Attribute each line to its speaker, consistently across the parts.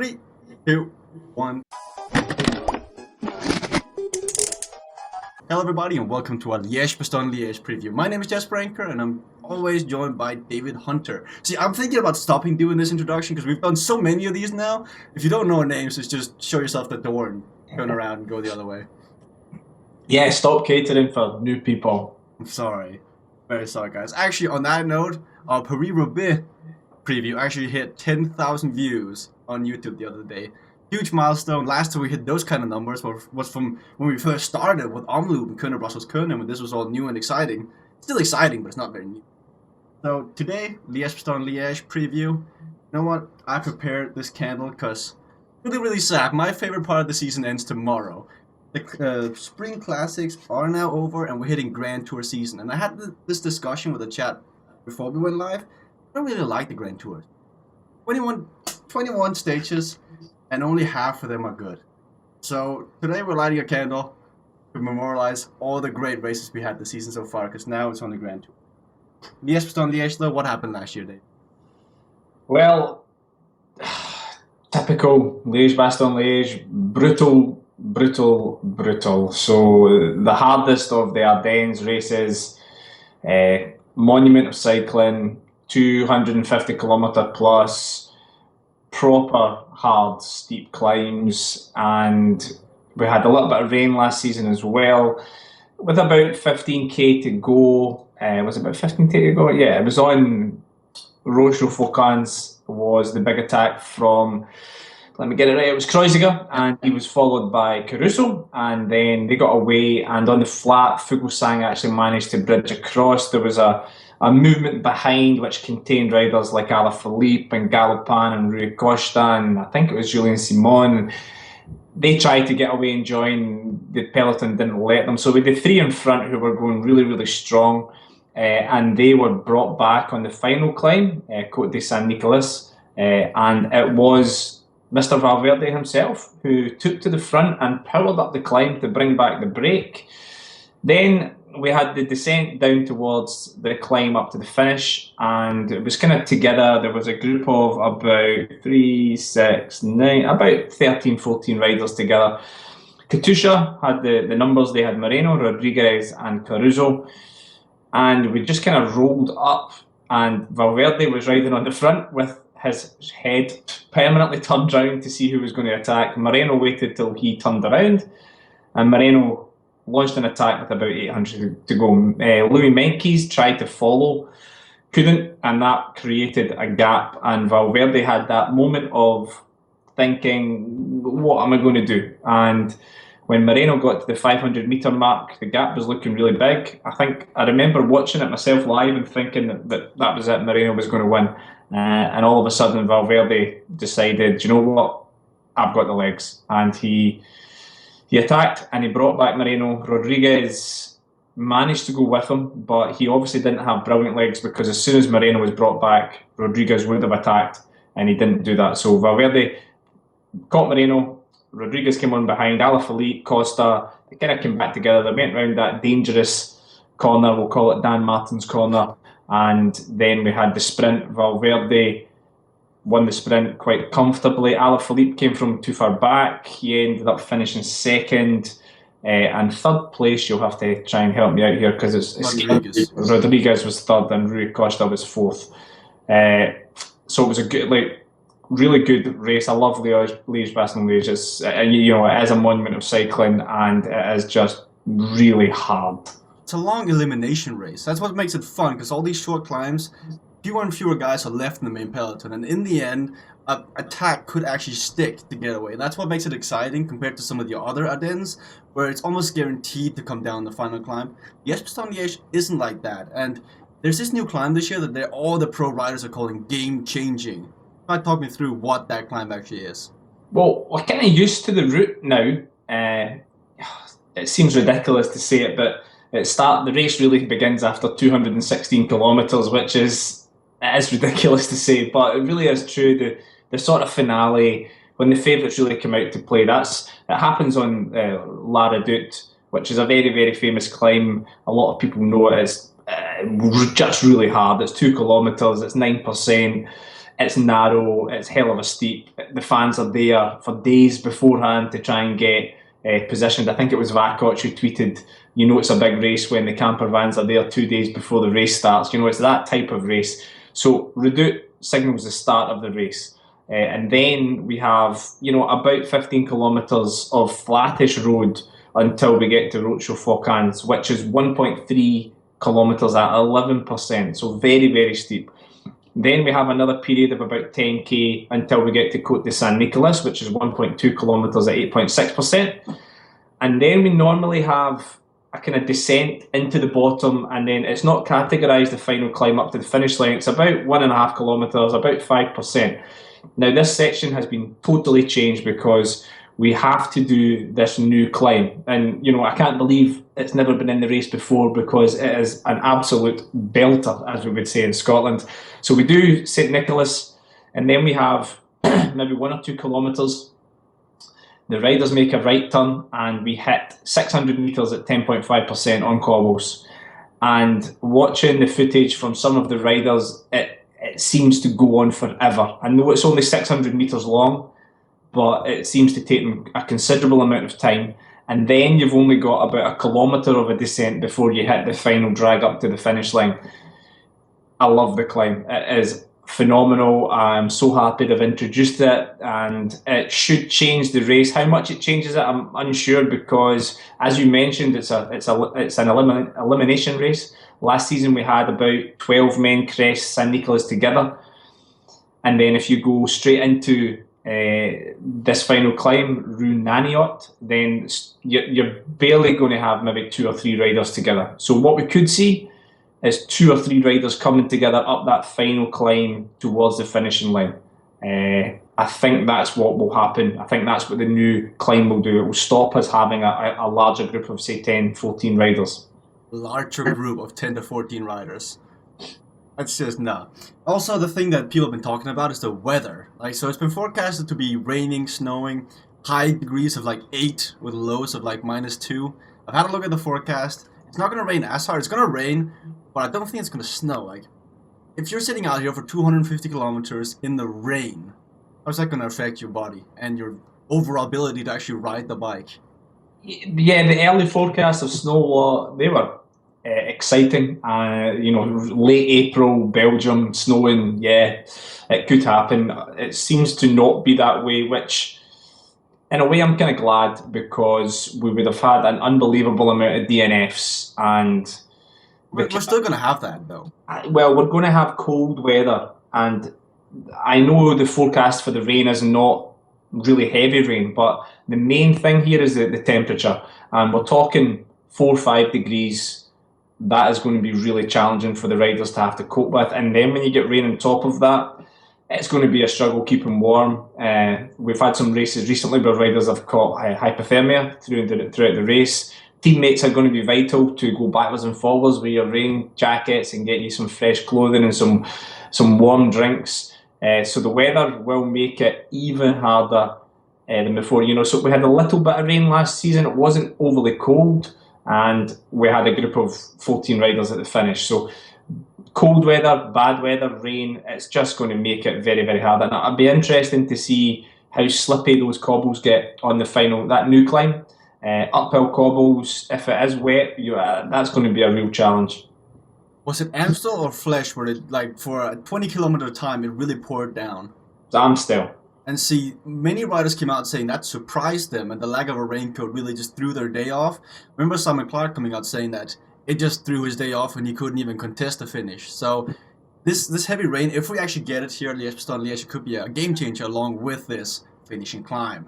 Speaker 1: Three, two, one. Hello everybody and welcome to our Liège-Bastogne-Liège preview. My name is Jesper Anker and I'm always joined by David Hunter. See, I'm thinking about stopping doing this introduction because we've done so many of these now. If you don't know our names, it's just show yourself the door and turn around and go the other way.
Speaker 2: Yeah, stop catering for new people.
Speaker 1: I'm sorry. Very sorry, guys. Actually, on that note, our Paris-Roubaix preview actually hit 10,000 views on YouTube the other day. Huge milestone. Last time we hit those kind of numbers was from when we first started with Omloop and Kuurne Brussels Kuurne, when this was all new and exciting. Still exciting, but it's not very new. So today, Liège-Bastogne-Liège preview. You know what? I prepared this candle because really sad. My favorite part of the season ends tomorrow. The spring classics are now over and we're hitting Grand Tour season. And I had this discussion with the chat before we went live. I don't really like the Grand Tour. 21 stages and only half of them are good. So today we're lighting a candle to memorialize all the great races we had this season so far, because now it's on the Grand Tour. Liège-Bastogne-Liège though, what happened last year, Dave?
Speaker 2: Well, typical Liège-Bastogne-Liège, brutal. So the hardest of the Ardennes races, monument of cycling, 250 kilometre plus, proper hard steep climbs, and we had a little bit of rain last season as well. With about 15k to go, was it about 15k to go? Yeah, it was on Roche-Faucons was the big attack from, let me get it right, it was Kreuziger, and he was followed by Caruso, and then they got away, and on the flat, Fuglsang actually managed to bridge across. There was a movement behind which contained riders like Alaphilippe and Galopin and Rui Costa, and I think it was Julien Simon. They tried to get away and join, the peloton didn't let them. So we had the three in front who were going really strong, and they were brought back on the final climb, Côte de Saint-Nicolas, and it was Mr. Valverde himself who took to the front and powered up the climb to bring back the break. Then we had the descent down towards the climb up to the finish, and it was kind of together. There was a group of about 13, 14 riders together. Katusha had the numbers. They had Moreno, Rodriguez and Caruso, and we just kind of rolled up, and Valverde was riding on the front with his head permanently turned round to see who was going to attack. Moreno waited till he turned around, and Moreno launched an attack with about 800 to go. Louis Meintjes tried to follow, couldn't, and that created a gap, and Valverde had that moment of thinking, what am I going to do? And when Moreno got to the 500 metre mark, the gap was looking really big. I remember watching it myself live and thinking that was it, Moreno was going to win. And all of a sudden Valverde decided, you know what, I've got the legs. And he attacked and he brought back Moreno. Rodriguez managed to go with him, but he obviously didn't have brilliant legs, because as soon as Moreno was brought back, Rodriguez would have attacked, and he didn't do that. So Valverde caught Moreno, Rodriguez came on behind, Alaphilippe, Costa, they kind of came back together. They went round that dangerous corner, we'll call it Dan Martin's corner, and then we had the sprint. Valverde won the sprint quite comfortably. Alaphilippe came from too far back. He ended up finishing second. And third place, you'll have to try and help me out here, because Rodriguez was third and Rui Costa was fourth. So it was a good, really good race. I love Liège-Bastogne-Liège. It's, it is a monument of cycling, and it is just really hard.
Speaker 1: It's a long elimination race. That's what makes it fun, because all these short climbs, fewer and fewer guys are left in the main peloton, and in the end, an attack could actually stick to get away. That's what makes it exciting compared to some of the other Ardennes, where it's almost guaranteed to come down the final climb. Liège-Bastogne-Liège isn't like that, and there's this new climb this year that all the pro riders are calling game-changing. Talk me through what that climb actually is.
Speaker 2: Well, we're kind of used to the route now. It seems ridiculous to say it, but the race really begins after 216 kilometres, which is ridiculous to say, but it really is true. The sort of finale, when the favourites really come out to play, it happens on La Redoute, which is a very famous climb. A lot of people know it is just really hard. It's 2 kilometres, it's 9%. It's narrow, it's hell of a steep. The fans are there for days beforehand to try and get positioned. I think it was Vakoch who tweeted, you know, it's a big race when the camper vans are there 2 days before the race starts. You know, it's that type of race. So Redoute signals the start of the race. And then we have, you know, about 15 kilometres of flattish road until we get to Rochefort-Faucans, which is 1.3 kilometres at 11%. So very, very steep. Then we have another period of about 10k until we get to Côte de Saint-Nicolas, which is 1.2 kilometres at 8.6%. And then we normally have a kind of descent into the bottom, and then it's not categorised the final climb up to the finish line. It's about 1.5 kilometres, about 5%. Now this section has been totally changed because we have to do this new climb. And, you know, I can't believe it's never been in the race before because it is an absolute belter, as we would say in Scotland. So we do St Nicholas, and then we have maybe 1 or 2 kilometres. The riders make a right turn, and we hit 600 metres at 10.5% on cobbles. And watching the footage from some of the riders, it seems to go on forever. I know it's only 600 metres long, but it seems to take them a considerable amount of time. And then you've only got about 1 kilometre of a descent before you hit the final drag up to the finish line. I love the climb. It is phenomenal. I'm so happy they've introduced it, and it should change the race. How much it changes it, I'm unsure, because as you mentioned, it's an elimination race. Last season we had about 12 men crest Saint Nicholas together, and then if you go straight into this final climb, Rue Naniot, then you're barely going to have maybe 2 or 3 riders together. So what we could see is 2 or 3 riders coming together up that final climb towards the finishing line. I think that's what will happen. I think that's what the new climb will do. It will stop us having a larger group of, say, 10, 14 riders.
Speaker 1: Larger group of 10 to 14 riders. That's just nah. Also, the thing that people have been talking about is the weather. Like, so it's been forecasted to be raining, snowing, high degrees of like 8 with lows of like -2. I've had a look at the forecast. It's not going to rain as hard. It's going to rain, but I don't think it's going to snow. Like, if you're sitting out here for 250 kilometers in the rain, how's that going to affect your body and your overall ability to actually ride the bike?
Speaker 2: Yeah, the early forecasts of snow, they were exciting. You know, late April, Belgium, snowing, yeah, it could happen. It seems to not be that way, which in a way I'm kind of glad, because we would have had an unbelievable amount of DNFs, and
Speaker 1: we're still going to have that, though.
Speaker 2: Well, we're going to have cold weather, and I know the forecast for the rain is not really heavy rain, but the main thing here is the temperature, and we're talking 4 or 5 degrees. That is going to be really challenging for the riders to have to cope with, and then when you get rain on top of that, it's going to be a struggle keeping warm. We've had some races recently where riders have caught hypothermia throughout the race. Teammates are going to be vital to go backwards and forwards with your rain jackets and get you some fresh clothing and some warm drinks. So the weather will make it even harder than before. You know, so we had a little bit of rain last season. It wasn't overly cold, and we had a group of 14 riders at the finish. So cold weather, bad weather, rain, it's just going to make it very, very hard. And it'll be interesting to see how slippy those cobbles get on the final, that new climb. Uphill cobbles, if it is wet, that's going to be a real challenge.
Speaker 1: Was it Amstel or Flesh where it, like, for a 20-kilometer time, it really poured down?
Speaker 2: It's Amstel.
Speaker 1: And see, many riders came out saying that surprised them, and the lack of a raincoat really just threw their day off. Remember Simon Clark coming out saying that it just threw his day off and he couldn't even contest the finish. So this heavy rain, if we actually get it here at Liège-Bastogne-Liège, it could be a game changer along with this finishing climb.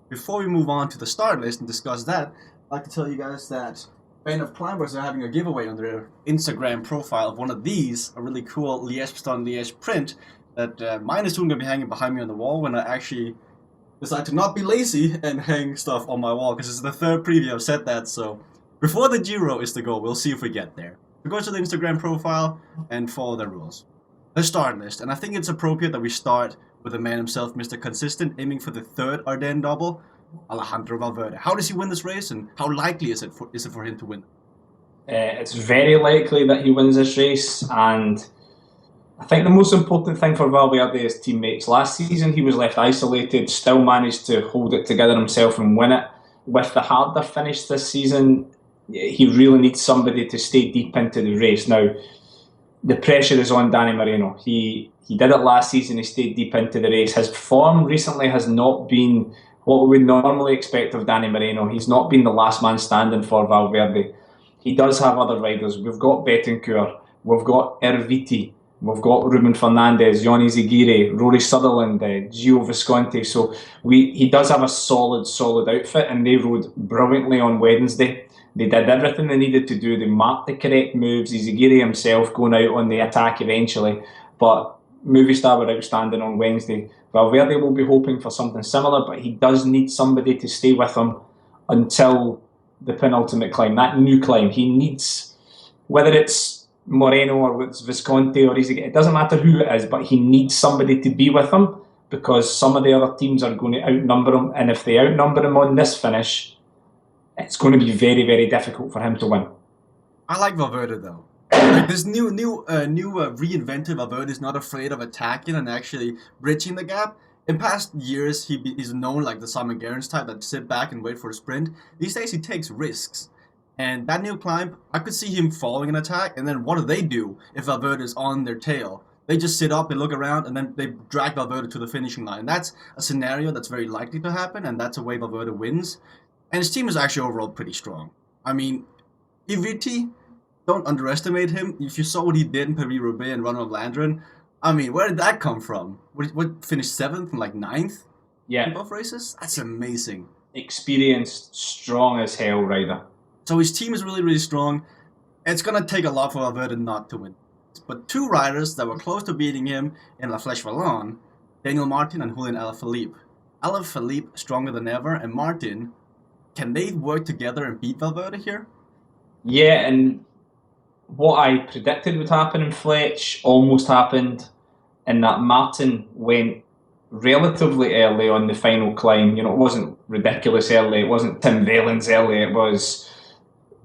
Speaker 1: Before we move on to the start list and discuss that, I'd like to tell you guys that Band of Climbers are having a giveaway on their Instagram profile of one of these, a really cool Liège-Bastogne-Liège print that mine is soon going to be hanging behind me on the wall when I actually decide to not be lazy and hang stuff on my wall, because it's the 3rd preview I've said that, so before the Giro is the goal. We'll see if we get there. We go to the Instagram profile and follow the rules. The start list, and I think it's appropriate that we start with the man himself, Mr. Consistent, aiming for the 3rd Ardennes double, Alejandro Valverde. How does he win this race, and how likely is it for him to win?
Speaker 2: It's very likely that he wins this race, and I think the most important thing for Valverde is teammates. Last season he was left isolated, still managed to hold it together himself and win it. With the harder finish this season, he really needs somebody to stay deep into the race. Now, the pressure is on Danny Moreno. He did it last season, he stayed deep into the race. His form recently has not been what we would normally expect of Danny Moreno. He's not been the last man standing for Valverde. He does have other riders. We've got Betancourt, we've got Erviti, we've got Ruben Fernandez, Johnny Zagiri, Rory Sutherland, Gio Visconti. So he does have a solid outfit, and they rode brilliantly on Wednesday. They did everything they needed to do. They marked the correct moves. Zagiri himself going out on the attack eventually, but Movistar were outstanding on Wednesday. Valverde will be hoping for something similar, but he does need somebody to stay with him until the penultimate climb, that new climb. He needs, whether it's Moreno or it's Visconti or Zagiri, it doesn't matter who it is, but he needs somebody to be with him, because some of the other teams are going to outnumber him, and if they outnumber him on this finish, it's going to be very, very difficult for him to win.
Speaker 1: I like Valverde though. Like this new reinvented Valverde is not afraid of attacking and actually bridging the gap. In past years, he's known like the Simon Gerrans type that sit back and wait for a sprint. These days, he takes risks. And that new climb, I could see him following an attack, and then what do if Valverde is on their tail? They just sit up, they look around, and then they drag Valverde to the finishing line. That's a scenario that's very likely to happen, and that's a way Valverde wins. And his team is actually overall pretty strong. I mean, Iviti, don't underestimate him. If you saw what he did in Paris-Roubaix and Ronald Landron, I mean, where did that come from? What finished 7th and like 9th?
Speaker 2: Yeah.
Speaker 1: In both races? That's amazing.
Speaker 2: Experienced, strong as hell rider.
Speaker 1: So his team is really, really strong. It's going to take a lot for Valverde not to win. But two riders that were close to beating him in La Flèche Wallonne, Daniel Martin and Julian Alaphilippe. Alaphilippe stronger than ever, and Martin, can they work together and beat Valverde here?
Speaker 2: Yeah, and what I predicted would happen in Fletch almost happened, in that Martin went relatively early on the final climb. You know, it wasn't ridiculous early, it wasn't Tim Vellens early, it was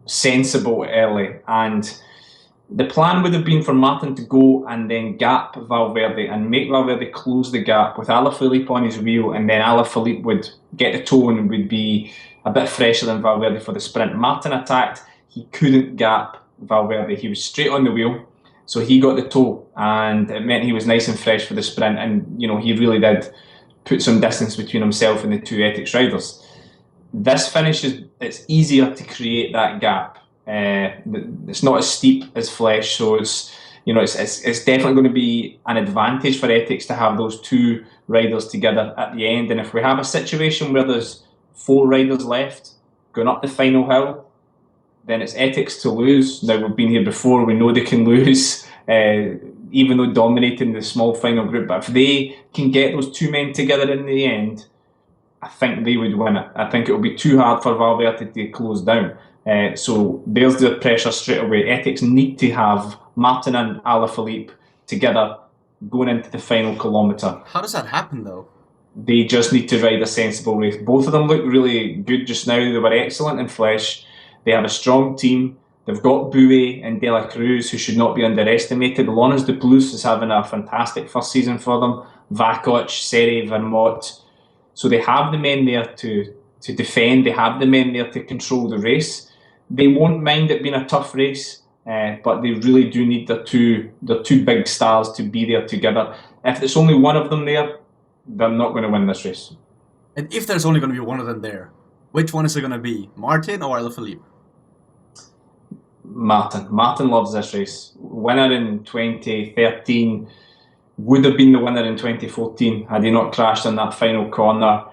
Speaker 2: sensible early. And the plan would have been for Martin to go and then gap Valverde and make Valverde close the gap with Alaphilippe on his wheel, and then Alaphilippe would get the toe and would be a bit fresher than Valverde for the sprint. Martin attacked, he couldn't gap Valverde, he was straight on the wheel, so he got the toe, and it meant he was nice and fresh for the sprint, and you know, he really did put some distance between himself and the two Ethics riders. This finish it's easier to create that gap. It's not as steep as Flesh, so it's definitely going to be an advantage for Ethics to have those two riders together at the end. And if we have a situation where there's 4 riders left going up the final hill, then it's Ethics to lose. Now, we've been here before, we know they can lose, even though dominating the small final group. But if they can get those 2 men together in the end, I think they would win it. I think it will be too hard for Valverde to close down. So there's the pressure straight away. Ethics need to have Martin and Alaphilippe together going into the final kilometre.
Speaker 1: How does that happen though?
Speaker 2: They just need to ride a sensible race. Both of them look really good just now. They were excellent in Flesh. They have a strong team. They've got Bouet and De La Cruz, who should not be underestimated. Lonas de Plus is having a fantastic first season for them. Vakoc, Seri, Vermont. So they have the men there to defend. They have the men there to control the race. They won't mind it being a tough race, but they really do need their two big stars to be there together. If there's only one of them there, they're not going to win this race.
Speaker 1: And if there's only going to be one of them there, which one is it going to be? Martin or Alaphilippe?
Speaker 2: Martin. Martin loves this race. Winner in 2013, would have been the winner in 2014 had he not crashed on that final corner.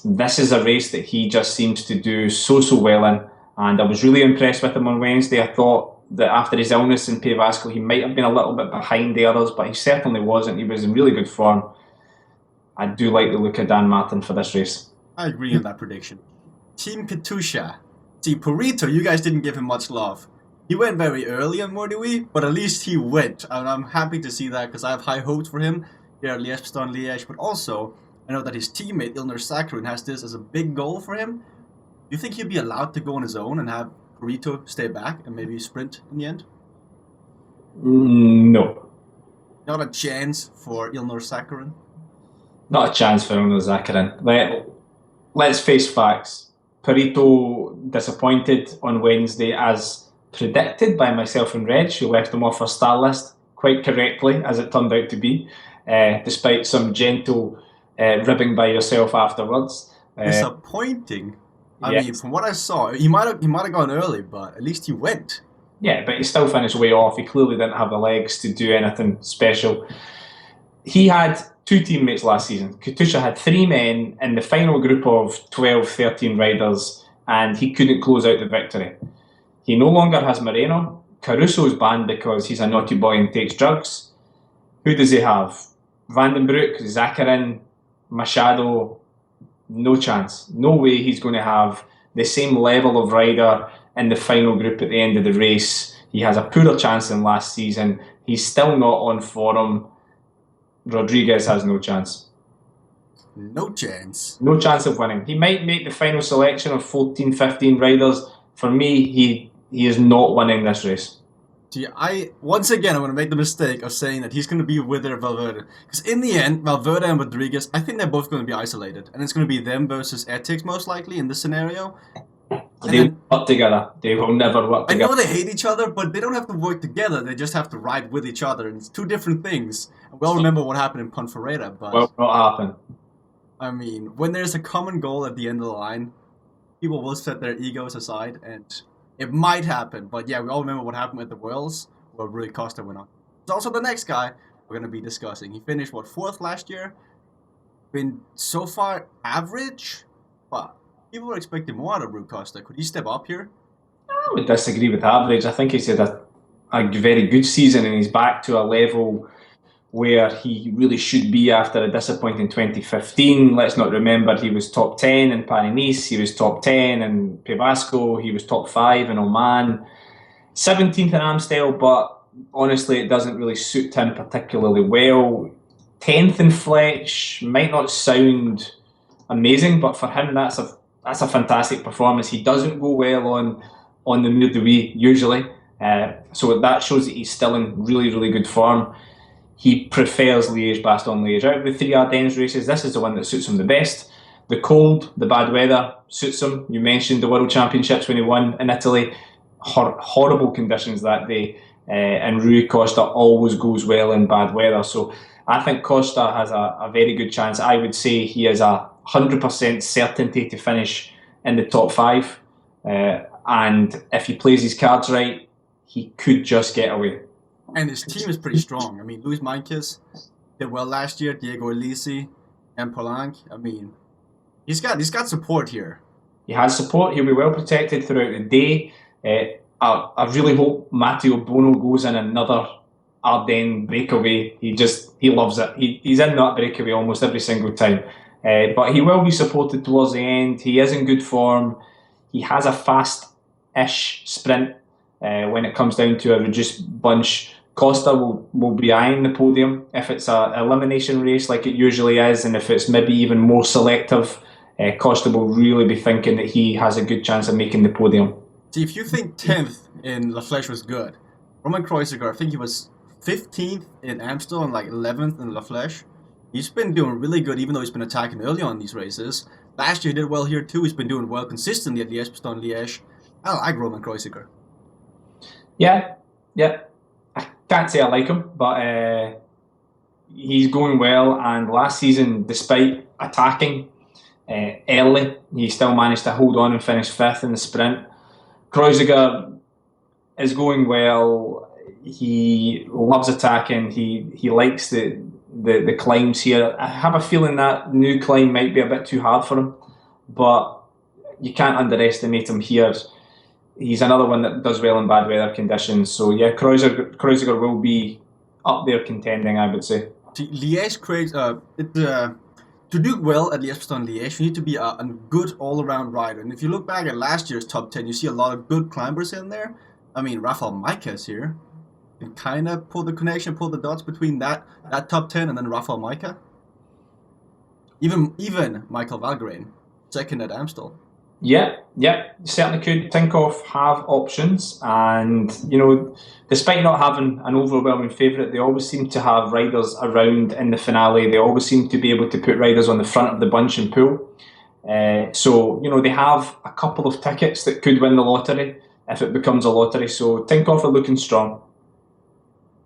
Speaker 2: This is a race that he just seems to do so well in, and I was really impressed with him on Wednesday. I thought that after his illness in Pays Basque, he might have been a little bit behind the others, but he certainly wasn't. He was in really good form. I do like the look of Dan Martin for this race.
Speaker 1: I agree on that prediction. Team Katusha. See, Purito, you guys didn't give him much love. He went very early on Mordui, but at least he went, and I'm happy to see that because I have high hopes for him here at Liège-Bastogne-Liège, but also I know that his teammate Ilnur Sakharin has this as a big goal for him. Do you think he'll be allowed to go on his own and have Purito stay back and maybe sprint in the end?
Speaker 2: No.
Speaker 1: Not a chance for Ilnur Sakarin.
Speaker 2: Not a chance for Ilnur Zakarin. Let's face facts. Perito disappointed on Wednesday, as predicted by myself and Reg, who left him off our star list quite correctly, as it turned out to be, despite some gentle ribbing by yourself afterwards.
Speaker 1: Disappointing. I mean, from what I saw, he might have gone early, but at least he went.
Speaker 2: Yeah, but he still finished way off. He clearly didn't have the legs to do anything special. He had 2 teammates last season. Katusha had 3 men in the final group of 12, 13 riders, and he couldn't close out the victory. He no longer has Moreno. Caruso's banned because he's a naughty boy and takes drugs. Who does he have? Vandenbroek, Zakarin, Machado. No chance. No way he's going to have the same level of rider in the final group at the end of the race. He has a poorer chance than last season. He's still not on form. Rodriguez has no chance.
Speaker 1: No chance.
Speaker 2: No chance of winning. He might make the final selection of 14, 15 riders. For me, he is not winning this race.
Speaker 1: See, once again, I'm going to make the mistake of saying that he's going to be with Valverde. Because in the end, Valverde and Rodriguez, I think they're both going to be isolated. And it's going to be them versus Ethics, most likely, in this scenario.
Speaker 2: They will work together. They will never work together.
Speaker 1: I know they hate each other, but they don't have to work together. They just have to ride with each other. And it's 2 different things. We all remember what happened in Ponferrada, but...
Speaker 2: Well, not happen.
Speaker 1: I mean, when there's a common goal at the end of the line, people will set their egos aside, and it might happen. But yeah, we all remember what happened at the Worlds, where Rui Costa went on. It's also the next guy we're going to be discussing. He finished, 4th last year? Been so far average, but people were expecting more out of Rui Costa. Could he step up here?
Speaker 2: I would disagree with average. I think he's had a very good season, and he's back to a level where he really should be after a disappointing 2015. Let's not remember he was top 10 in Paris-Nice, he was top 10 in Pevasco, he was top 5 in Oman, 17th in Amstel, but honestly it doesn't really suit him particularly well. 10th in Fletch might not sound amazing, but for him that's a fantastic performance. He doesn't go well on the Mur de Huy usually, so that shows that he's still in really, really good form. He prefers Liège-Bastogne-Liège. Out of the 3 Ardennes races, this is the one that suits him the best. The cold, the bad weather suits him. You mentioned the World Championships when he won in Italy. Horrible conditions that day. And Rui Costa always goes well in bad weather. So I think Costa has a very good chance. I would say he has a 100% certainty to finish in the top 5. And if he plays his cards right, he could just get away.
Speaker 1: And his team is pretty strong. I mean, Luis Meintjes did well last year. Diego Elisi and Polanc. I mean, he's got support here.
Speaker 2: He has support. He'll be well protected throughout the day. I really hope Matteo Bono goes in another Ardennes breakaway. He loves it. He's in that breakaway almost every single time. But he will be supported towards the end. He is in good form. He has a fast-ish sprint when it comes down to a reduced bunch. Costa will be eyeing the podium if it's an elimination race like it usually is, and if it's maybe even more selective, Costa will really be thinking that he has a good chance of making the podium.
Speaker 1: See, if you think 10th in La Flèche was good, Roman Kreuziger, I think he was 15th in Amstel and like 11th in La Flèche. He's been doing really good, even though he's been attacking early on these races. Last year he did well here too. He's been doing well consistently at Liège-Bastogne-Liège. I like Roman Kreuziger.
Speaker 2: Yeah. I can't say I like him, but he's going well. And last season, despite attacking early, he still managed to hold on and finish 5th in the sprint. Kreuziger is going well. He loves attacking. He likes the climbs here. I have a feeling that new climb might be a bit too hard for him, but you can't underestimate him here. He's another one that does well in bad weather conditions. So yeah, Kreuziger will be up there contending, I would say.
Speaker 1: Liège, to do well at Liège-Bastogne-Liège, you need to be a good all-around rider. And if you look back at last year's top 10, you see a lot of good climbers in there. I mean, Rafael Maicas here can kind of pull the dots between that top 10 and then Rafael Maicas. Even Michael Valgren, second at Amstel.
Speaker 2: Yeah, yeah, certainly could. Tinkoff have options, and despite not having an overwhelming favourite, they always seem to have riders around in the finale. They always seem to be able to put riders on the front of the bunch and pull. So they have a couple of tickets that could win the lottery if it becomes a lottery. So Tinkoff are looking strong.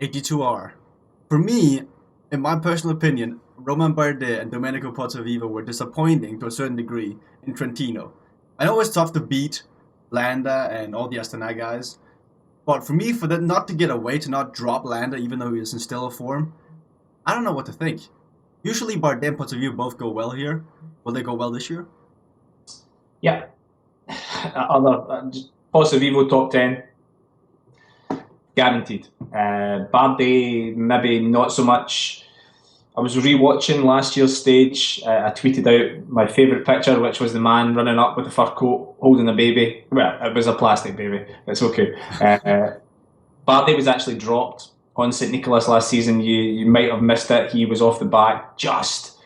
Speaker 1: 82R. For me, in my personal opinion, Romain Bardet and Domenico Pozzovivo were disappointing to a certain degree in Trentino. I know it's tough to beat Landa and all the Astana guys, but for me, for them not to get away, to not drop Landa even though he is in stellar form, I don't know what to think. Usually Bardet and Pozzovivo both go well here. Will they go well this year?
Speaker 2: Yeah. Pozzovivo top 10. Guaranteed. Bardet, maybe not so much. I was re-watching last year's stage. I tweeted out my favourite picture, which was the man running up with a fur coat, holding a baby. Well, it was a plastic baby. It's okay. Bardet was actually dropped on St Nicholas last season. You might have missed it. He was off the back just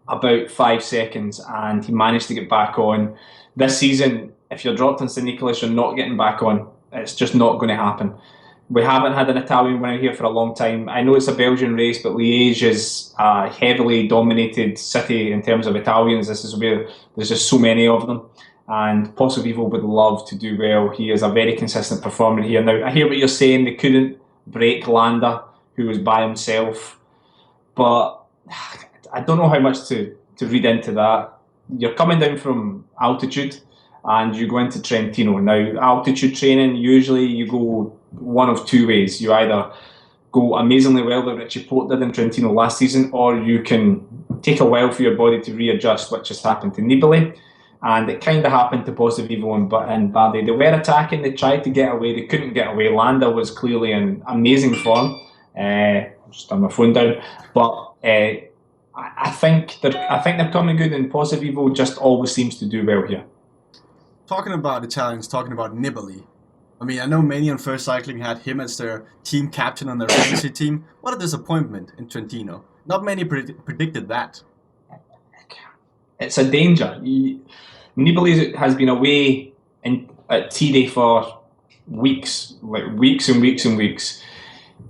Speaker 2: about 5 seconds, and he managed to get back on. This season, if you're dropped on St Nicholas, you're not getting back on. It's just not going to happen. We haven't had an Italian winner here for a long time. I know it's a Belgian race, but Liège is a heavily dominated city in terms of Italians. This is where there's just so many of them. And Pozzovivo would love to do well. He is a very consistent performer here. Now, I hear what you're saying. They couldn't break Landa, who was by himself. But I don't know how much to read into that. You're coming down from altitude and you go into Trentino. Now, altitude training, usually you go one of two ways. You either go amazingly well like Richie Porte did in Trentino last season, or you can take a while for your body to readjust, which has happened to Nibali. And it kind of happened to Pozzovivo and Bardet. They were attacking, they tried to get away, they couldn't get away. Landa was clearly in amazing form. Just turn my phone down. But I think they're coming good, and Pozzovivo just always seems to do well here.
Speaker 1: Talking about Italians, talking about Nibali. I mean, I know many on First Cycling had him as their team captain on their fantasy team. What a disappointment in Trentino. Not many predicted that.
Speaker 2: It's a danger. Nibali has been away at T-Day for weeks, like weeks and weeks and weeks.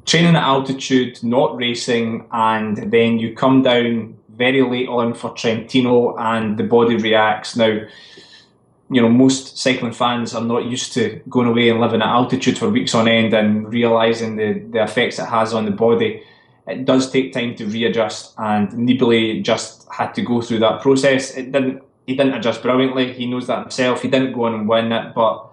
Speaker 2: Training at altitude, not racing, and then you come down very late on for Trentino and the body reacts. Now, most cycling fans are not used to going away and living at altitude for weeks on end and realising the effects it has on the body. It does take time to readjust, and Nibali just had to go through that process. He didn't adjust brilliantly. He knows that himself. He didn't go on and win it, but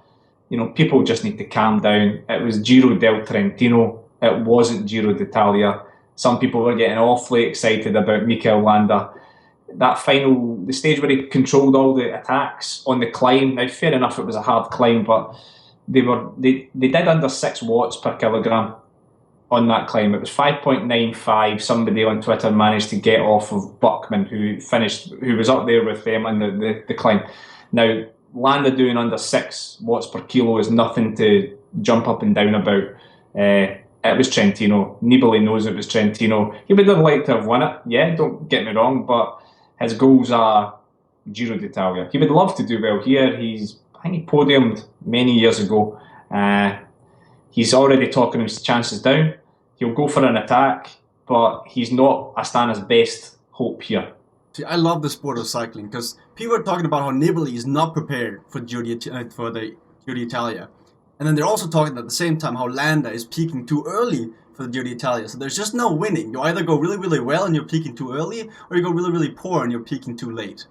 Speaker 2: people just need to calm down. It was Giro del Trentino. It wasn't Giro d'Italia. Some people were getting awfully excited about Mikel Landa. That the stage where he controlled all the attacks on the climb. Now, fair enough, it was a hard climb, but they did under 6 watts per kilogram on that climb. It was 5.95. Somebody on Twitter managed to get off of Buckman, who was up there with them on the climb. Now, Landa doing under 6 watts per kilo is nothing to jump up and down about. It was Trentino. Nibali knows it was Trentino. He would have liked to have won it, yeah, don't get me wrong, but his goals are Giro d'Italia. He would love to do well here. I think he podiumed many years ago. He's already talking his chances down. He'll go for an attack, but he's not Astana's best hope here.
Speaker 1: See, I love the sport of cycling because people are talking about how Nibali is not prepared for the Giro d'Italia. And then they're also talking at the same time how Landa is peaking too early for the Giro d'Italia. So there's just no winning. You either go really, really well and you're peaking too early, or you go really, really poor and you're peaking too late.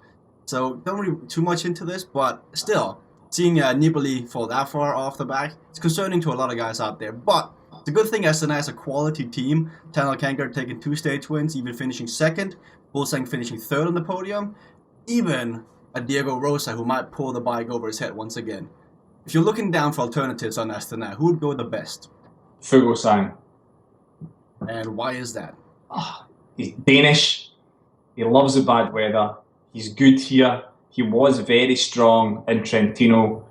Speaker 1: So don't read too much into this, but still, seeing Nibali fall that far off the back, it's concerning to a lot of guys out there. But the good thing, Astana is a quality team. Tanel Kanger taking 2 stage wins, even finishing second. Bolsang finishing third on the podium. Even a Diego Rosa who might pull the bike over his head once again. If you're looking down for alternatives on Astana, who would go the best?
Speaker 2: Fuglsang.
Speaker 1: And why is that?
Speaker 2: He's Danish. He loves the bad weather. He's good here. He was very strong in Trentino.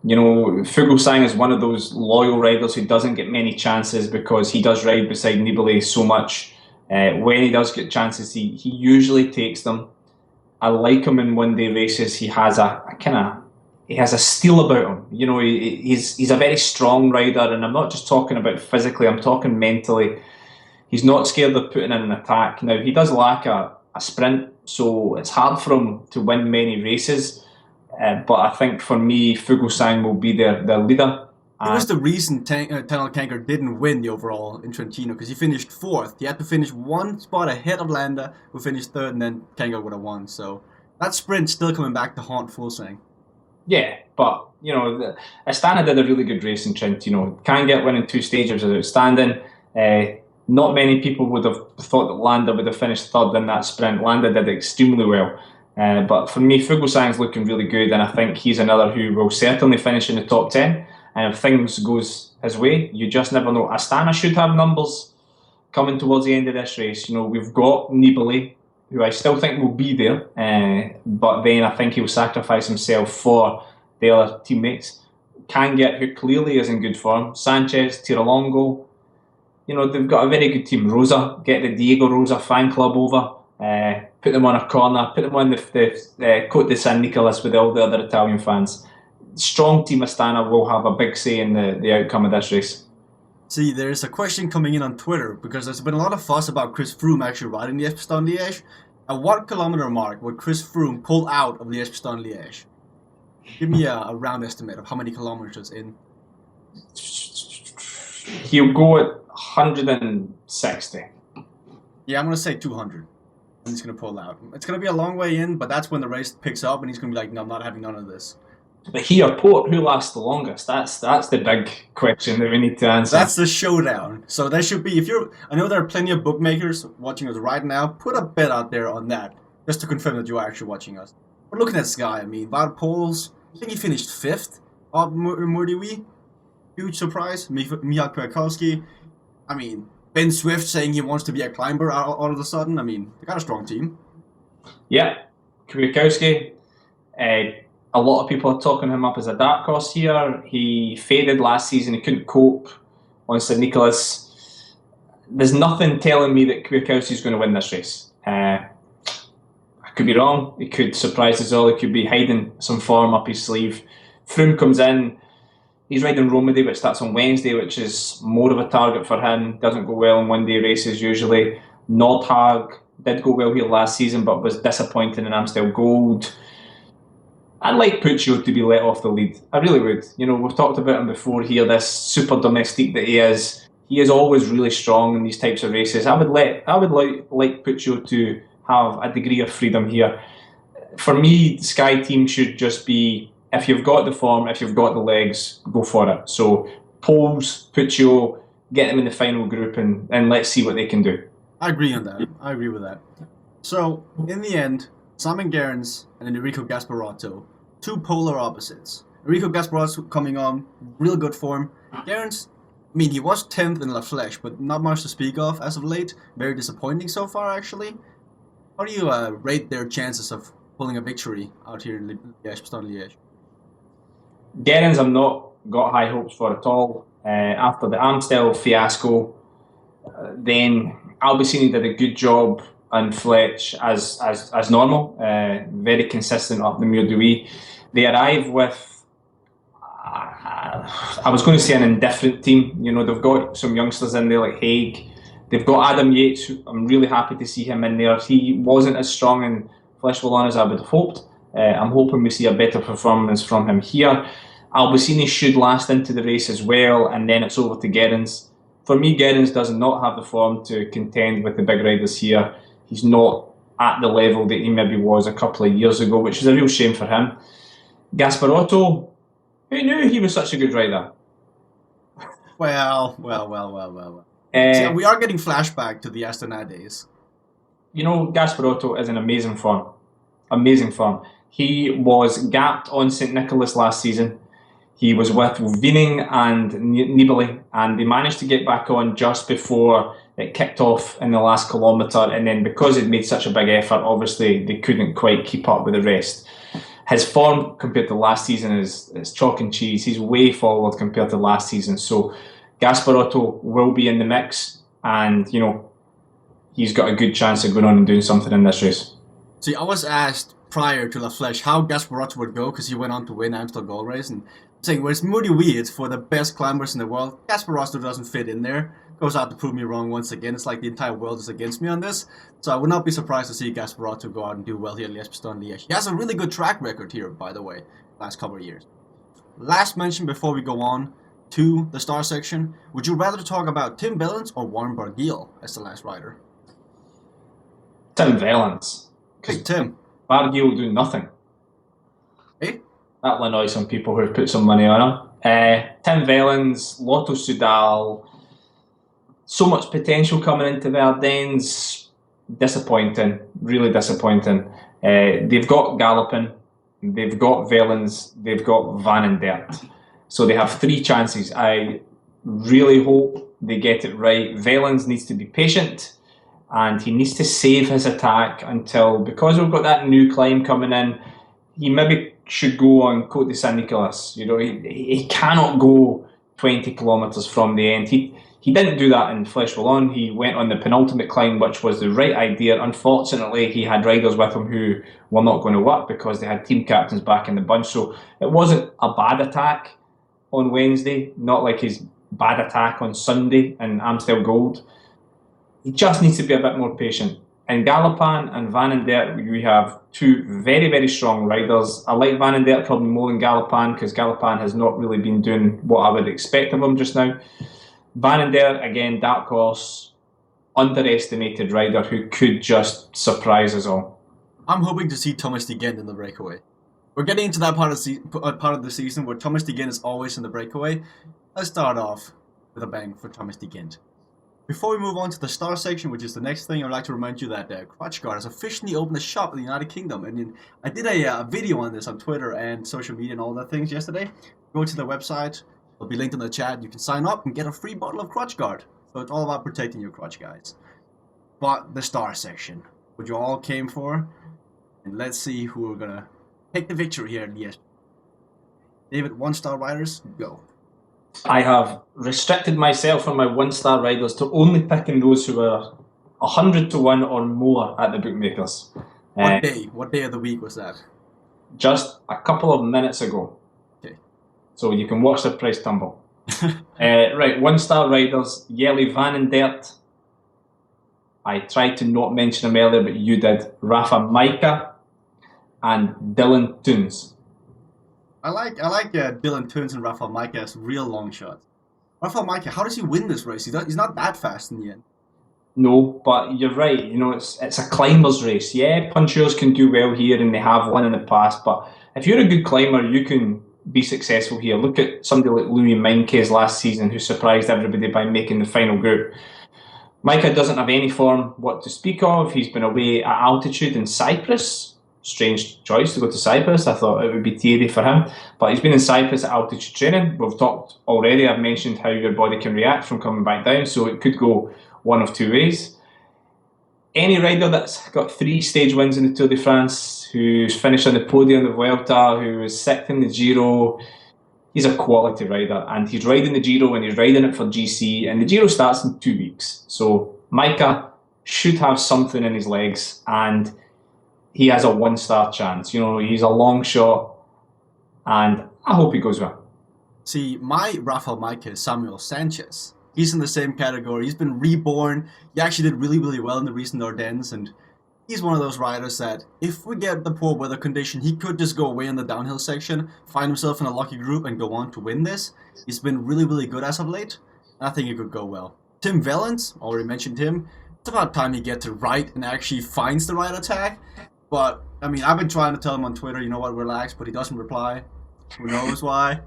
Speaker 2: Fuglsang is one of those loyal riders who doesn't get many chances because he does ride beside Nibali so much. When he does get chances, he usually takes them. I like him in one-day races. He has a kind of he has a steel about him. You know, he's a very strong rider, and I'm not just talking about physically, I'm talking mentally. He's not scared of putting in an attack. Now, he does lack a sprint, so it's hard for him to win many races. But I think for me, Fuglsang will be their leader.
Speaker 1: It was the reason Tanel Kanker didn't win the overall in Trentino, because he finished 4th. He had to finish one spot ahead of Landa, who finished 3rd, and then Kanker would have won. So that sprint still coming back to haunt Fuglsang.
Speaker 2: Yeah, but, you know, Astana did a really good race in Trentino. Can get winning 2 stages is outstanding. Not many people would have thought that Landa would have finished 3rd in that sprint. Landa did extremely well. But for me, Fuglsang's looking really good, and I think he's another who will certainly finish in the top 10. And if things goes his way, you just never know. Astana should have numbers coming towards the end of this race. You know, we've got Nibali, who I still think will be there, but then I think he'll sacrifice himself for the other teammates. Kanget, who clearly is in good form. Sanchez, Tiralongo. You know, they've got a very good team. Rosa, get the Diego Rosa fan club over. Put them on a corner. Put them on the Côte de San Nicolas with all the other Italian fans. Strong team Astana will have a big say in the outcome of this race.
Speaker 1: See, there's a question coming in on Twitter, because there's been a lot of fuss about Chris Froome actually riding Liège-Bastogne-Liège. At what kilometer mark would Chris Froome pull out of Liège-Bastogne-Liège? Give me a round estimate of how many kilometers in.
Speaker 2: He'll go at 160.
Speaker 1: Yeah, I'm going to say 200. And he's going to pull out. It's going to be a long way in, but that's when the race picks up, and he's going to be like, no, I'm not having none of this.
Speaker 2: But he or Port, who lasts the longest? That's the big question that we need to answer.
Speaker 1: That's the showdown. So there should be, I know there are plenty of bookmakers watching us right now. Put a bet out there on that, just to confirm that you are actually watching us. But looking at this guy, I mean, Wout Poels, I think he finished 5th of Murdiwi. Huge surprise. Michał Kwiatkowski. I mean, Ben Swift saying he wants to be a climber all of a sudden. I mean, they got a strong team.
Speaker 2: Yeah, Kwiatkowski. A lot of people are talking him up as a dark horse here. He faded last season. He couldn't cope on St. Nicholas. There's nothing telling me that Kwiatkowski is going to win this race. I could be wrong. He could surprise us all. He could be hiding some form up his sleeve. Froome comes in. He's riding Romandy, which starts on Wednesday, which is more of a target for him. Doesn't go well in one-day races usually. Nordhaug did go well here last season, but was disappointing in Amstel Gold. I'd like Puccio to be let off the lead. I really would. You know, we've talked about him before here, this super domestique that he is. He is always really strong in these types of races. I would like Puccio to have a degree of freedom here. For me, the Sky team should just be, if you've got the form, if you've got the legs, go for it. So, Poels, Puccio, get them in the final group and let's see what they can do.
Speaker 1: I agree on that. I agree with that. So, in the end, Simon Gerrans and Enrico Gasparotto, 2 polar opposites. Enrico Gasparotto coming on real good form. Gerrans, I mean, he was 10th in La Flèche, but not much to speak of as of late. Very disappointing so far, actually. How do you rate their chances of pulling a victory out here in Liège-Bastogne-Liège?
Speaker 2: Gerrans I've not got high hopes for at all. After the Amstel fiasco, then Albacini did a good job on Fletch as normal, very consistent up the Mur de Huy. They arrive with, I was going to say an indifferent team. You know, they've got some youngsters in there like Haig. They've got Adam Yates, who I'm really happy to see him in there. He wasn't as strong in Flèche Wallonne as I would have hoped. I'm hoping we see a better performance from him here. Albacini should last into the race as well, and then it's over to Gerrans. For me, Gerrans does not have the form to contend with the big riders here. He's not at the level that he maybe was a couple of years ago, which is a real shame for him. Gasparotto, who knew he was such a good rider?
Speaker 1: Well. See, we are getting flashback to the Astana days.
Speaker 2: You know, Gasparotto is in amazing form. Amazing form. He was gapped on St. Nicholas last season. He was with Wiening and Nibali, and they managed to get back on just before it kicked off in the last kilometre, and then because it made such a big effort, obviously they couldn't quite keep up with the rest. His form compared to last season is chalk and cheese. He's way forward compared to last season. So Gasparotto will be in the mix, and you know, he's got a good chance of going on and doing something in this race.
Speaker 1: See, I was asked prior to La Flèche how Gasparotto would go, because he went on to win Amstel Gold Race, and saying, well, it's really weird for the best climbers in the world. Gasparotto doesn't fit in there. Goes out to prove me wrong once again. It's like the entire world is against me on this. So I would not be surprised to see Gasparotto go out and do well here at Liège-Bastogne-Liège. He has a really good track record here, by the way, last couple of years. Last mention before we go on to the star section. Would you rather talk about Tim Wellens or Warren Barguil as the last rider?
Speaker 2: Tim Wellens.
Speaker 1: Hey, Tim.
Speaker 2: Barguil will do nothing.
Speaker 1: Hey?
Speaker 2: That'll annoy some people who have put some money on him. Tim Wellens, Lotto Soudal, so much potential coming into Verdennes. Disappointing, really disappointing. They've got Gallopin, they've got Wellens, they've got Van Dert. So they have 3 chances. I really hope they get it right. Wellens needs to be patient, and he needs to save his attack until, because we've got that new climb coming in, he maybe should go on Côte de Saint-Nicolas. You know, he cannot go 20 kilometres from the end. He didn't do that in Flèche Wallonne. He went on the penultimate climb, which was the right idea. Unfortunately, he had riders with him who were not going to work because they had team captains back in the bunch. So it wasn't a bad attack on Wednesday, not like his bad attack on Sunday in Amstel Gold. He just needs to be a bit more patient. In Galopin and Van Dert, we have 2 very, very strong riders. I like Van Dert probably more than Galopin, because Galopin has not really been doing what I would expect of him just now. Van Dert, again, dark horse, underestimated rider who could just surprise us all.
Speaker 1: I'm hoping to see Thomas de Gendt in the breakaway. We're getting into that part of the season where Thomas de Gendt is always in the breakaway. Let's start off with a bang for Thomas de Gendt. Before we move on to the star section, which is the next thing, I'd like to remind you that Kreuziger has officially opened a shop in the United Kingdom. And I did a video on this on Twitter and social media and all that things yesterday. Go to the website. It'll be linked in the chat. You can sign up and get a free bottle of Kreuziger. So it's all about protecting your crutch, guys. But the star section, which you all came for. And let's see who we're going to take the victory here at Liège. David, 1-star riders, go.
Speaker 2: I have restricted myself and my 1-star riders to only picking those who are 100 to 1 or more at the bookmakers.
Speaker 1: What day? What day of the week was that?
Speaker 2: Just a couple of minutes ago.
Speaker 1: Okay.
Speaker 2: So you can watch the price tumble. Right, 1-star riders, Jelle Van Dert. I tried to not mention him earlier, but you did. Rafa Majka and Dylan Teuns.
Speaker 1: I like Dylan Teuns and Rafa Majka as real long shots. Rafa Majka, how does he win this race? He's not that fast in the end.
Speaker 2: No, but you're right. You know, it's a climber's race. Yeah, punchers can do well here, and they have won in the past. But if you're a good climber, you can be successful here. Look at somebody like Louis Meintjes last season, who surprised everybody by making the final group. Majka doesn't have any form what to speak of. He's been away at altitude in Cyprus. Strange choice to go to Cyprus. I thought it would be Thierry for him. But he's been in Cyprus at altitude training. We've talked already. I've mentioned how your body can react from coming back down. So it could go one of 2 ways. Any rider that's got 3 stage wins in the Tour de France, who's finished on the podium of the Vuelta, who was 6th in the Giro, he's a quality rider. And he's riding the Giro and he's riding it for GC. And the Giro starts in 2 weeks. So Majka should have something in his legs. And he has a 1-star chance. You know, he's a long shot, and I hope he goes well.
Speaker 1: See, my Rafa Majka is Samuel Sanchez. He's in the same category. He's been reborn. He actually did really, really well in the recent Ardennes, and he's one of those riders that, if we get the poor weather condition, he could just go away in the downhill section, find himself in a lucky group, and go on to win this. He's been really, really good as of late, and I think it could go well. Tim Wellens, already mentioned him. It's about time he gets it right and actually finds the right attack. But, I mean, I've been trying to tell him on Twitter, you know what, relax, but he doesn't reply. Who knows why?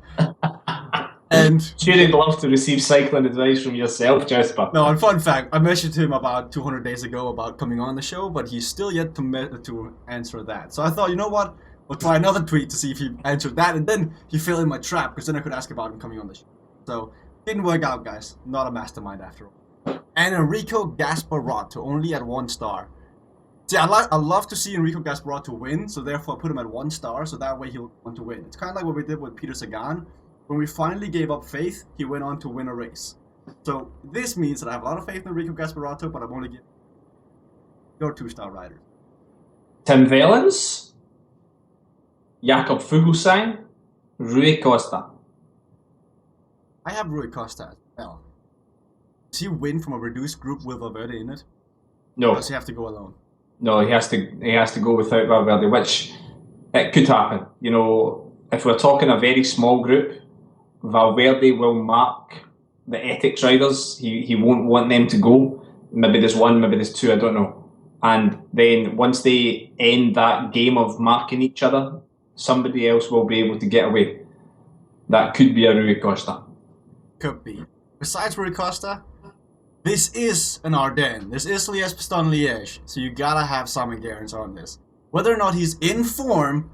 Speaker 1: And
Speaker 2: sure, he'd love to receive cycling advice from yourself, Jasper.
Speaker 1: No, and fun fact, I messaged him about 200 days ago about coming on the show, but he's still yet to answer that. So I thought, you know what, we'll try another tweet to see if he answered that, and then he fell in my trap, because then I could ask about him coming on the show. So, didn't work out, guys. Not a mastermind after all. And Enrico Gasparotto, only at 1-star. See, I'd love to see Enrico Gasparotto win, so therefore I put him at 1-star, so that way he'll want to win. It's kind of like what we did with Peter Sagan. When we finally gave up faith, he went on to win a race. So this means that I have a lot of faith in Enrico Gasparotto, but I'm only giving your 2-star riders.
Speaker 2: Tim Wellens, Jakob Fuglsang, Rui Costa.
Speaker 1: I have Rui Costa as well. Does he win from a reduced group with Valverde in it?
Speaker 2: No.
Speaker 1: Or does he have to go alone?
Speaker 2: No, he has to go without Valverde, which it could happen. You know, if we're talking a very small group, Valverde will mark the ethics riders. He won't want them to go. Maybe there's one, maybe there's two, I don't know. And then once they end that game of marking each other, somebody else will be able to get away. That could be a Rui Costa.
Speaker 1: Could be. Besides Rui Costa, this is an Ardennes. This is Liège-Bastogne-Liège. So you gotta have Simon Gerrans on this. Whether or not he's in form,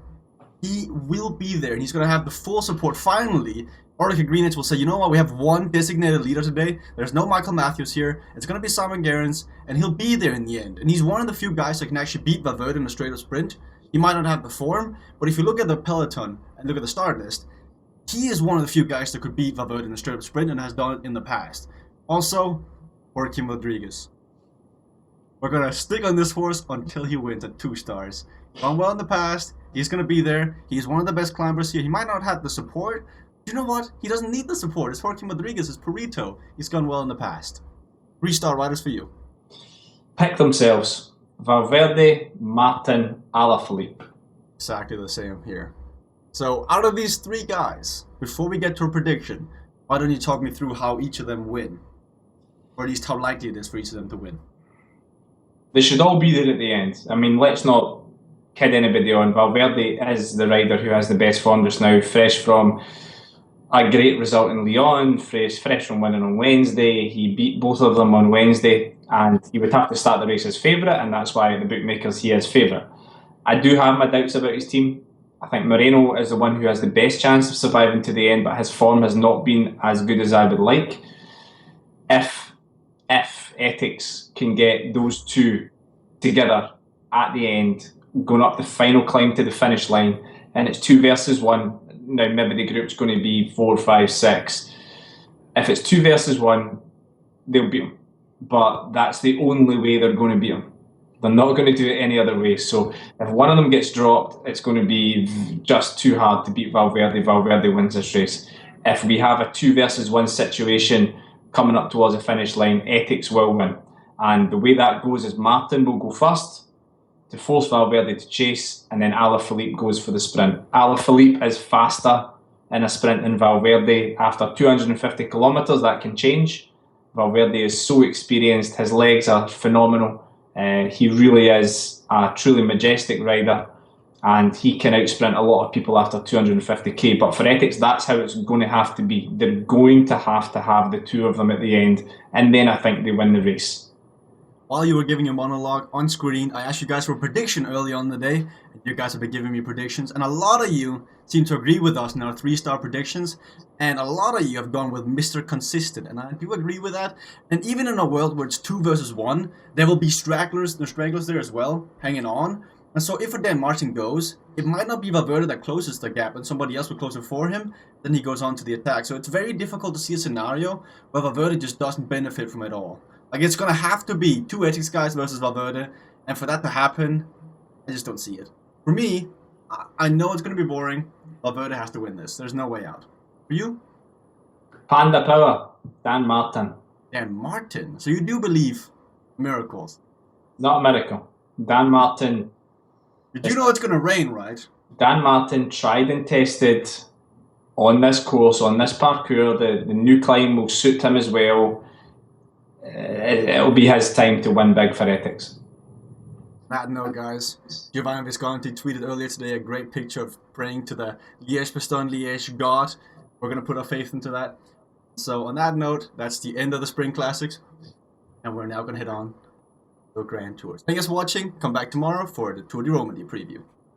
Speaker 1: he will be there. And he's gonna have the full support finally. Orica Greenwich will say, you know what, we have one designated leader today. There's no Michael Matthews here. It's going to be Simon Gerrans, and he'll be there in the end. And he's one of the few guys that can actually beat Valverde in a straight-up sprint. He might not have the form, but if you look at the peloton and look at the start list, he is one of the few guys that could beat Valverde in a straight-up sprint and has done it in the past. Also, Joaquim Rodriguez. We're going to stick on this horse until he wins at 2 stars. Gone well in the past. He's going to be there. He's one of the best climbers here. He might not have the support. You know what? He doesn't need the support. It's Joaquim Rodriguez. It's Perito. He's gone well in the past. 3-star riders for you.
Speaker 2: Pick themselves. Valverde, Martin, Alaphilippe.
Speaker 1: Exactly the same here. So, out of these 3 guys, before we get to a prediction, why don't you talk me through how each of them win? Or at least how likely it is for each of them to win.
Speaker 2: They should all be there at the end. I mean, let's not kid anybody on. Valverde is the rider who has the best form just now, fresh from a great result in Lyon, fresh from winning on Wednesday. He beat both of them on Wednesday, and he would have to start the race as favourite, and that's why the bookmakers he is favourite. I do have my doubts about his team. I think Moreno is the one who has the best chance of surviving to the end, but his form has not been as good as I would like. If Ethics can get those two together at the end, going up the final climb to the finish line, and it's 2 versus 1. Now, maybe the group's going to be 4, 5, 6. If it's 2 versus 1, they'll beat them. But that's the only way they're going to beat them. They're not going to do it any other way. So if one of them gets dropped, it's going to be just too hard to beat Valverde. Valverde wins this race. If we have a 2 versus 1 situation coming up towards the finish line, Ethics will win. And the way that goes is Martin will go first to force Valverde to chase, and then Alaphilippe goes for the sprint. Alaphilippe is faster in a sprint than Valverde. After 250 kilometres, that can change. Valverde is so experienced, his legs are phenomenal. He really is a truly majestic rider, and he can outsprint a lot of people after 250k. But for Ethics, that's how it's going to have to be. They're going to have the 2 of them at the end, and then I think they win the race.
Speaker 1: While you were giving your monologue on screen, I asked you guys for a prediction early on in the day. You guys have been giving me predictions, and a lot of you seem to agree with us in our 3-star predictions, and a lot of you have gone with Mr. Consistent, and I do agree with that. And even in a world where it's 2 versus 1, there will be stragglers there as well, hanging on. And so if a Dan Martin goes, it might not be Valverde that closes the gap, and somebody else will close it for him, then he goes on to the attack. So it's very difficult to see a scenario where Valverde just doesn't benefit from it all. Like, it's going to have to be 2 Ethics guys versus Valverde, and for that to happen, I just don't see it. For me, I know it's going to be boring. Valverde has to win this. There's no way out. For you?
Speaker 2: Panda Power, Dan Martin.
Speaker 1: Dan Martin? So you do believe miracles?
Speaker 2: Not a miracle. Dan Martin.
Speaker 1: You do know it's going to rain, right?
Speaker 2: Dan Martin tried and tested on this course, on this parkour. The new climb will suit him as well. It'll be his time to win big for Ethics.
Speaker 1: That note, guys, Giovanni Visconti tweeted earlier today a great picture of praying to the Liège-Bastogne-Liège god. We're going to put our faith into that. So on that note, that's the end of the Spring Classics, and we're now going to head on to the Grand Tours. Thank you guys for watching. Come back tomorrow for the Tour de Romandie preview.